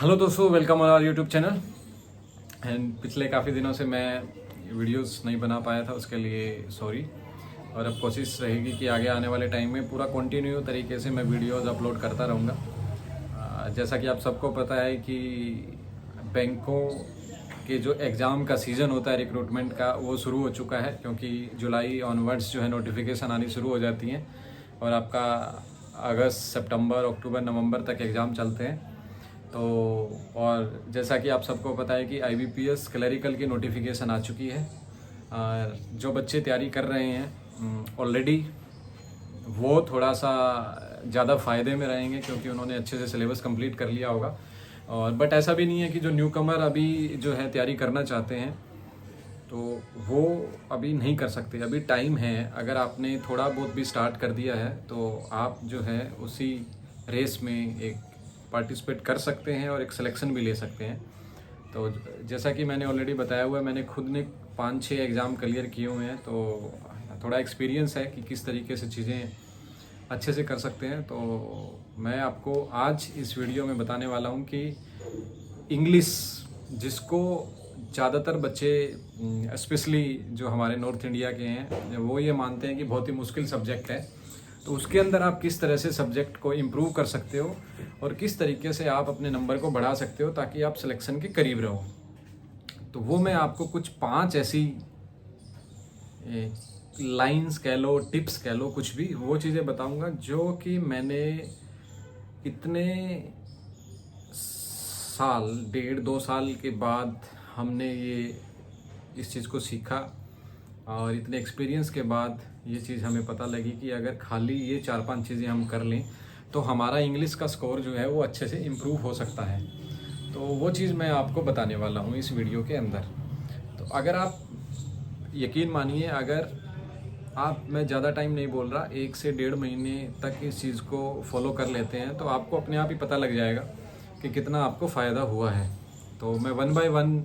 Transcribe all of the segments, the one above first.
Hello दोस्तों, welcome on our YouTube channel. And पिछले काफ़ी दिनों से मैं वीडियोस नहीं बना पाया था, उसके लिए सॉरी। और अब कोशिश रहेगी कि आगे आने वाले टाइम में पूरा कंटिन्यू तरीके से मैं वीडियोस अपलोड करता रहूँगा। जैसा कि आप सबको पता है कि बैंकों के जो एग्ज़ाम का सीज़न होता है रिक्रूटमेंट का, वो शुरू हो चुका है, क्योंकि जुलाई ऑनवर्ड्स जो है नोटिफिकेशन आनी शुरू हो जाती हैं और आपका अगस्त, सितंबर, अक्टूबर, नवंबर तक एग्ज़ाम चलते हैं। तो और जैसा कि आप सबको पता है कि IBPS क्लरिकल की नोटिफिकेशन आ चुकी है। और जो बच्चे तैयारी कर रहे हैं ऑलरेडी, वो थोड़ा सा ज़्यादा फ़ायदे में रहेंगे, क्योंकि उन्होंने अच्छे से सिलेबस कंप्लीट कर लिया होगा। और बट ऐसा भी नहीं है कि जो न्यू कमर अभी जो है तैयारी करना चाहते हैं तो वो अभी नहीं कर सकते, अभी टाइम है। अगर आपने थोड़ा बहुत भी स्टार्ट कर दिया है तो आप जो है उसी रेस में एक पार्टिसिपेट कर सकते हैं और एक सिलेक्शन भी ले सकते हैं। तो जैसा कि मैंने ऑलरेडी बताया हुआ है, मैंने खुद ने 5-6 एग्ज़ाम क्लियर किए हुए हैं, तो थोड़ा एक्सपीरियंस है कि किस तरीके से चीज़ें अच्छे से कर सकते हैं। तो मैं आपको आज इस वीडियो में बताने वाला हूँ कि इंग्लिश, जिसको ज़्यादातर बच्चे स्पेशली जो हमारे नॉर्थ इंडिया के हैं वो ये मानते हैं कि बहुत ही मुश्किल सब्जेक्ट है, तो उसके अंदर आप किस तरह से सब्जेक्ट को इम्प्रूव कर सकते हो और किस तरीके से आप अपने नंबर को बढ़ा सकते हो ताकि आप सिलेक्शन के करीब रहो। तो वो मैं आपको कुछ 5 ऐसी लाइंस कह लो, टिप्स कह लो, कुछ भी, वो चीज़ें बताऊंगा जो कि मैंने इतने साल, 1.5-2 साल के बाद हमने ये इस चीज़ को सीखा और इतने एक्सपीरियंस के बाद ये चीज़ हमें पता लगी कि अगर खाली ये 4-5 चीज़ें हम कर लें तो हमारा इंग्लिश का स्कोर जो है वो अच्छे से इम्प्रूव हो सकता है। तो वो चीज़ मैं आपको बताने वाला हूँ इस वीडियो के अंदर। तो अगर आप यकीन मानिए, अगर आप, मैं ज़्यादा टाइम नहीं बोल रहा, 1 से 1.5 महीने तक इस चीज़ को फॉलो कर लेते हैं तो आपको अपने आप ही पता लग जाएगा कि कितना आपको फ़ायदा हुआ है। तो मैं 1 बाय 1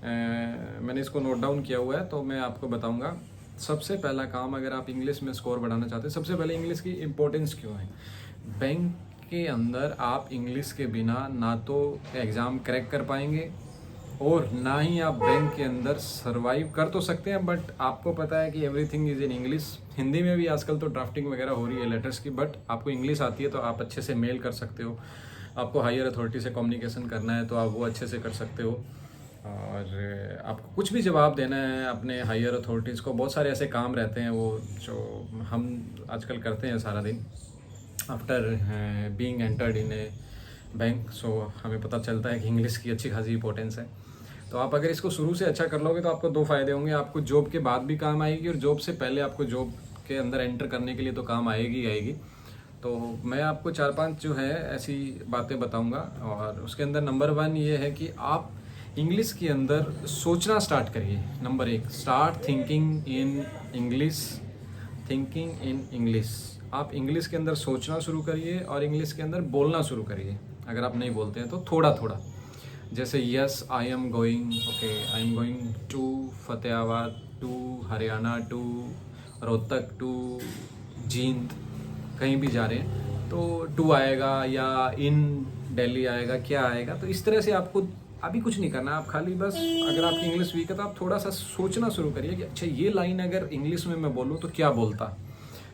मैंने इसको नोट डाउन किया हुआ है, तो मैं आपको बताऊंगा। सबसे पहला काम, अगर आप इंग्लिश में स्कोर बढ़ाना चाहते हैं, सबसे पहले इंग्लिश की इम्पोर्टेंस क्यों है। बैंक के अंदर आप इंग्लिश के बिना ना तो एग्ज़ाम क्रैक कर पाएंगे और ना ही आप बैंक के अंदर सरवाइव कर तो सकते हैं, बट आपको पता है कि everything is in English. Hindi में भी आजकल तो ड्राफ्टिंग वगैरह हो रही है लेटर्स की, बट आपको इंग्लिश आती है तो आप अच्छे से मेल कर सकते हो। आपको हायर अथॉरिटी से कम्युनिकेशन करना है तो आप वो अच्छे से कर सकते हो। और आपको कुछ भी जवाब देना है अपने हायर अथॉरिटीज़ को, बहुत सारे ऐसे काम रहते हैं वो जो हम आजकल करते हैं सारा दिन after being entered in a bank. So हमें पता चलता है कि इंग्लिश की अच्छी खासी इंपॉर्टेंस है। तो आप अगर इसको शुरू से अच्छा कर लोगे तो आपको 2 फ़ायदे होंगे। आपको जॉब के बाद भी काम आएगी और जॉब से पहले आपको जॉब के अंदर एंटर करने के लिए तो काम आएगी ही आएगी। तो मैं आपको 4-5 जो है ऐसी बातें बताऊंगा। और उसके अंदर नंबर 1 ये है कि आप इंग्लिश के अंदर सोचना स्टार्ट करिए। Number 1, start thinking in English. Thinking in English, आप इंग्लिश के अंदर सोचना शुरू करिए और इंग्लिश के अंदर बोलना शुरू करिए। अगर आप नहीं बोलते हैं तो थोड़ा थोड़ा, जैसे yes I am going, okay I am going to Fatehabad, to Haryana, to Rohtak, to Jind, कहीं भी जा रहे हैं तो टू आएगा या इन दिल्ली आएगा, क्या आएगा। तो इस तरह से आपको अभी कुछ नहीं करना, आप खाली बस, अगर आपकी इंग्लिश वीक है तो आप थोड़ा सा सोचना शुरू करिए कि अच्छा ये लाइन अगर इंग्लिश में मैं बोलूँ तो क्या बोलता।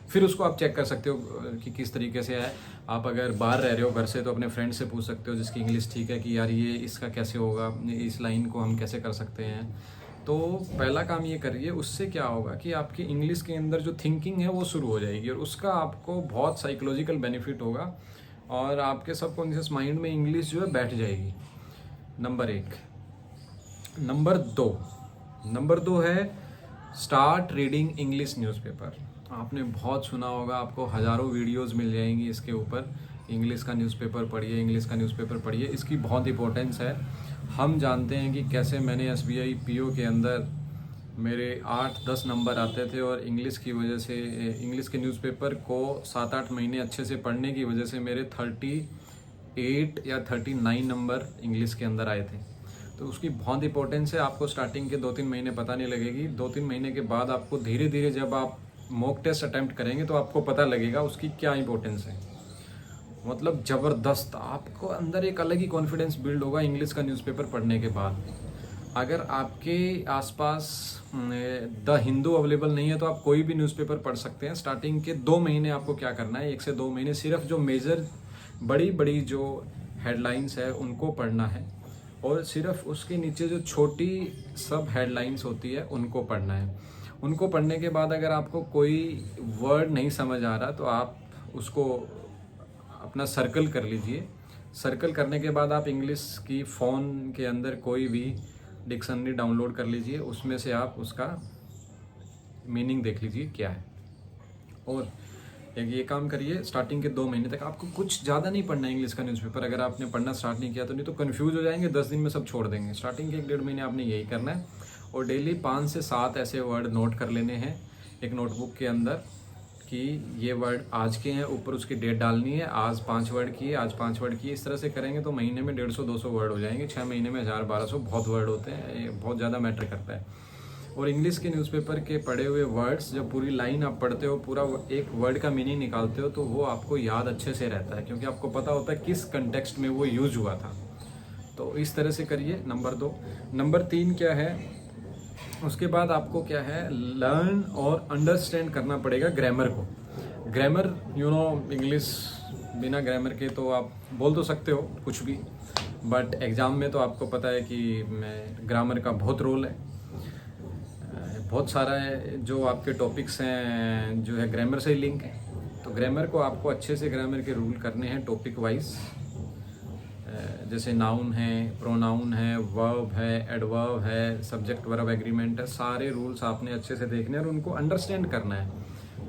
फिर उसको आप चेक कर सकते हो कि किस तरीके से है। आप अगर बाहर रह रहे हो घर से तो अपने फ्रेंड से पूछ सकते हो जिसकी इंग्लिश ठीक है कि यार ये इसका कैसे होगा, इस लाइन को हम कैसे कर सकते हैं। तो पहला काम ये करिए, उससे क्या होगा कि आपकी इंग्लिश के अंदर जो थिंकिंग है वो शुरू हो जाएगी और उसका आपको बहुत साइकोलॉजिकल बेनिफिट होगा और आपके सबकॉन्शियस माइंड में इंग्लिश जो है बैठ जाएगी। नंबर 1। नंबर दो है स्टार्ट रीडिंग इंग्लिश न्यूज़पेपर। आपने बहुत सुना होगा, आपको हज़ारों वीडियोस मिल जाएंगी इसके ऊपर, इंग्लिश का न्यूज़पेपर पढ़िए, इंग्लिश का न्यूज़पेपर पढ़िए। इसकी बहुत इंपॉर्टेंस है। हम जानते हैं कि कैसे मैंने SBI PO के अंदर मेरे 8-10 नंबर आते थे और इंग्लिश की वजह से, इंग्लिश के न्यूज़पेपर को 7-8 महीने अच्छे से पढ़ने की वजह से मेरे 38 या 39 नंबर इंग्लिश के अंदर आए थे। तो उसकी बहुत इंपॉर्टेंस है। आपको स्टार्टिंग के 2-3 महीने पता नहीं लगेगी, 2-3 महीने के बाद आपको धीरे धीरे जब आप मॉक टेस्ट अटैम्प्ट करेंगे तो आपको पता लगेगा उसकी क्या इंपॉर्टेंस है। मतलब ज़बरदस्त, आपको अंदर एक अलग ही कॉन्फिडेंस बिल्ड होगा इंग्लिश का न्यूज़पेपर पढ़ने के बाद। अगर आपके आसपास द हिंदू अवेलेबल नहीं है तो आप कोई भी न्यूज़पेपर पढ़ सकते हैं। स्टार्टिंग के 2 महीने आपको क्या करना है, 1 से 2 महीने सिर्फ जो मेजर बड़ी बड़ी जो हेडलाइंस है उनको पढ़ना है, और सिर्फ उसके नीचे जो छोटी सब हेडलाइंस होती है उनको पढ़ना है। उनको पढ़ने के बाद अगर आपको कोई वर्ड नहीं समझ आ रहा तो आप उसको अपना सर्कल कर लीजिए। सर्कल करने के बाद आप इंग्लिश की फ़ोन के अंदर कोई भी डिक्शनरी डाउनलोड कर लीजिए, उसमें से आप उसका मीनिंग देख लीजिए क्या है। और एक ये काम करिए, स्टार्टिंग के 2 महीने तक आपको कुछ ज़्यादा नहीं पढ़ना है इंग्लिश का न्यूज़पेपर। अगर आपने पढ़ना स्टार्ट नहीं किया तो, नहीं तो कन्फ्यूज़ हो जाएंगे, 10 दिन में सब छोड़ देंगे। स्टार्टिंग के 1-1.5 महीने आपने यही करना है, और डेली 5 से 7 ऐसे वर्ड नोट कर लेने हैं एक नोटबुक के अंदर कि ये वर्ड आज के हैं, ऊपर उसकी डेट डालनी है, आज 5 वर्ड किए, आज 5 वर्ड किए। इस तरह से करेंगे तो महीने में 150-200 वर्ड हो जाएंगे, 6 महीने में 1000-1200 बहुत वर्ड होते हैं, ये बहुत ज़्यादा मैटर करता है। और इंग्लिश के न्यूज़पेपर के पढ़े हुए वर्ड्स जब पूरी लाइन आप पढ़ते हो, पूरा एक वर्ड का मीनिंग निकालते हो, तो वो आपको याद अच्छे से रहता है, क्योंकि आपको पता होता है किस कंटेक्स्ट में वो यूज हुआ था। तो इस तरह से करिए, नंबर 2। नंबर 3 क्या है, उसके बाद आपको क्या है, लर्न और अंडरस्टैंड करना पड़ेगा ग्रामर को। ग्रामर इंग्लिश बिना ग्रामर के तो आप बोल तो सकते हो कुछ भी, बट एग्ज़ाम में तो आपको पता है कि ग्रामर का बहुत रोल है। बहुत सारा है जो आपके टॉपिक्स हैं जो है ग्रामर से ही लिंक है। तो ग्रामर को आपको अच्छे से ग्रामर के रूल करने हैं टॉपिक वाइज, जैसे नाउन है, प्रोनाउन है, वर्ब है, एडवर्ब है, सब्जेक्ट वर्ब एग्रीमेंट है। सारे रूल्स आपने अच्छे से देखने हैं और उनको अंडरस्टैंड करना है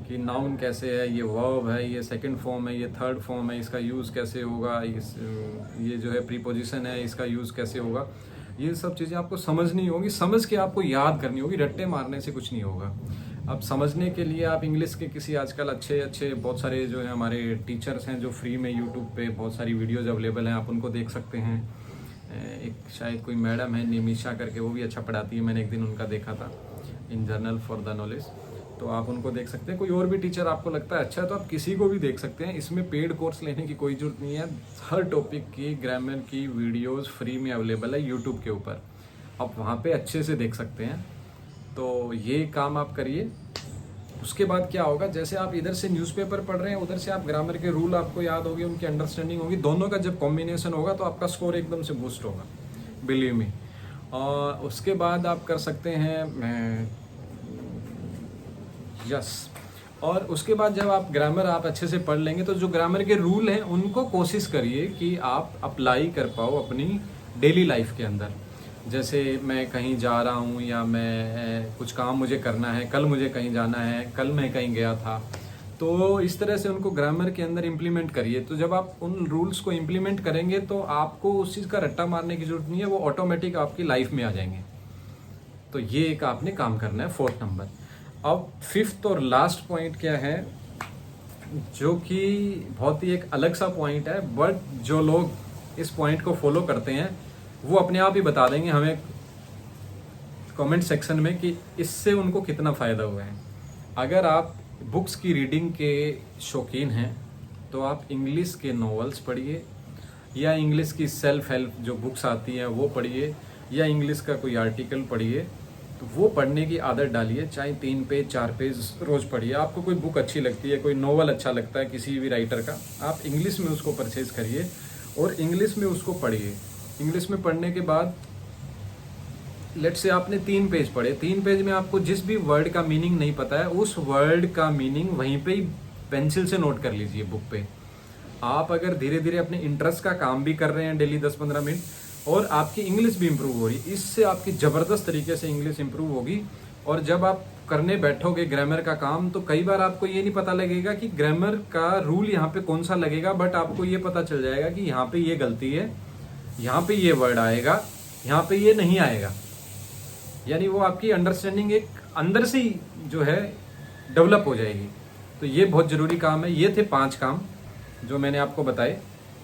कि नाउन कैसे है, ये वर्ब है, ये सेकंड फॉर्म है, ये थर्ड फॉर्म है, इसका यूज़ कैसे होगा, ये जो है प्रीपोजिशन है, इसका यूज़ कैसे होगा। ये सब चीज़ें आपको समझनी होगी, समझ के आपको याद करनी होगी, रट्टे मारने से कुछ नहीं होगा। अब समझने के लिए आप इंग्लिश के किसी आजकल अच्छे बहुत सारे जो है हमारे टीचर्स हैं जो फ्री में यूट्यूब पे बहुत सारी वीडियोज़ अवेलेबल हैं, आप उनको देख सकते हैं। एक शायद कोई मैडम है निमिषा करके, वो भी अच्छा पढ़ाती है, मैंने एक दिन उनका देखा था, इन जर्नल फॉर द नॉलेज, तो आप उनको देख सकते हैं। कोई और भी टीचर आपको लगता है अच्छा है तो आप किसी को भी देख सकते हैं। इसमें पेड कोर्स लेने की कोई ज़रूरत नहीं है, हर टॉपिक की ग्रामर की वीडियोस फ्री में अवेलेबल है यूट्यूब के ऊपर, आप वहाँ पे अच्छे से देख सकते हैं। तो ये काम आप करिए। उसके बाद क्या होगा, जैसे आप इधर से न्यूज़पेपर पढ़ रहे हैं, उधर से आप ग्रामर के रूल आपको याद होंगे, उनकी अंडरस्टैंडिंग होगी, दोनों का जब कॉम्बिनेशन होगा तो आपका स्कोर एकदम से बूस्ट होगा, बिलीव मी। और उसके बाद आप कर सकते हैं और उसके बाद जब आप ग्रामर आप अच्छे से पढ़ लेंगे तो जो ग्रामर के रूल हैं उनको कोशिश करिए कि आप अप्लाई कर पाओ अपनी डेली लाइफ के अंदर। जैसे मैं कहीं जा रहा हूँ या मैं कुछ काम मुझे करना है, कल मुझे कहीं जाना है, कल मैं कहीं गया था, तो इस तरह से उनको ग्रामर के अंदर इम्प्लीमेंट करिए। तो जब आप उन रूल्स को इम्प्लीमेंट करेंगे तो आपको उस चीज़ का रट्टा मारने की जरूरत नहीं है, वो ऑटोमेटिक आपकी लाइफ में आ जाएंगे। तो ये एक आपने काम करना है, 4th नंबर। अब 5th और लास्ट पॉइंट क्या है, जो कि बहुत ही एक अलग सा पॉइंट है, बट जो लोग इस पॉइंट को फॉलो करते हैं वो अपने आप ही बता देंगे हमें कमेंट सेक्शन में कि इससे उनको कितना फ़ायदा हुआ है। अगर आप बुक्स की रीडिंग के शौकीन हैं तो आप इंग्लिश के नॉवेल्स पढ़िए, या इंग्लिश की सेल्फ हेल्प जो बुक्स आती हैं वो पढ़िए, या इंग्लिश का कोई आर्टिकल पढ़िए। तो वो पढ़ने की आदत डालिए, चाहे 3 पेज 4 पेज रोज़ पढ़िए। आपको कोई बुक अच्छी लगती है, कोई नॉवल अच्छा लगता है किसी भी राइटर का, आप इंग्लिश में उसको परचेज करिए और इंग्लिश में उसको पढ़िए। इंग्लिश में पढ़ने के बाद लेट से आपने 3 पेज पढ़े, 3 पेज में आपको जिस भी वर्ड का मीनिंग नहीं पता है उस वर्ड का मीनिंग वहीं पे ही पेंसिल से नोट कर लीजिए बुक पे। आप अगर धीरे धीरे अपने इंटरेस्ट का काम भी कर रहे हैं डेली 10-15 मिनट, और आपकी इंग्लिश भी इम्प्रूव हो रही, इससे आपकी ज़बरदस्त तरीके से इंग्लिश इम्प्रूव होगी। और जब आप करने बैठोगे ग्रामर का काम तो कई बार आपको ये नहीं पता लगेगा कि ग्रामर का रूल यहाँ पे कौन सा लगेगा, बट आपको ये पता चल जाएगा कि यहाँ पे ये गलती है, यहाँ पे ये वर्ड आएगा, यहाँ पे ये नहीं आएगा। यानी वो आपकी अंडरस्टैंडिंग एक अंदर से ही जो है डेवलप हो जाएगी। तो ये बहुत ज़रूरी काम है। ये थे 5 काम जो मैंने आपको बताए।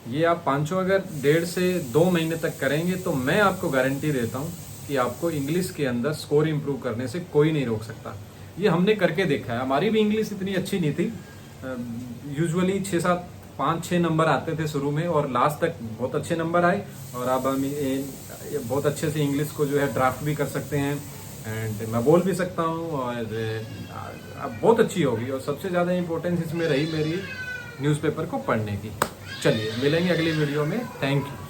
ये आप 5 अगर 1.5 से 2 महीने तक करेंगे तो मैं आपको गारंटी देता हूँ कि आपको इंग्लिश के अंदर स्कोर इम्प्रूव करने से कोई नहीं रोक सकता। ये हमने करके देखा है, हमारी भी इंग्लिश इतनी अच्छी नहीं थी, यूजुअली 6-7 5-6 नंबर आते थे शुरू में, और लास्ट तक बहुत अच्छे नंबर आए, और अब हम ये बहुत अच्छे से इंग्लिश को जो है ड्राफ्ट भी कर सकते हैं, एंड मैं बोल भी सकता हूँ, और अब बहुत अच्छी होगी। और सबसे ज़्यादा इम्पोर्टेंस इसमें रही मेरी न्यूज़पेपर को पढ़ने की। चलिए मिलेंगे अगली वीडियो में। Thank you.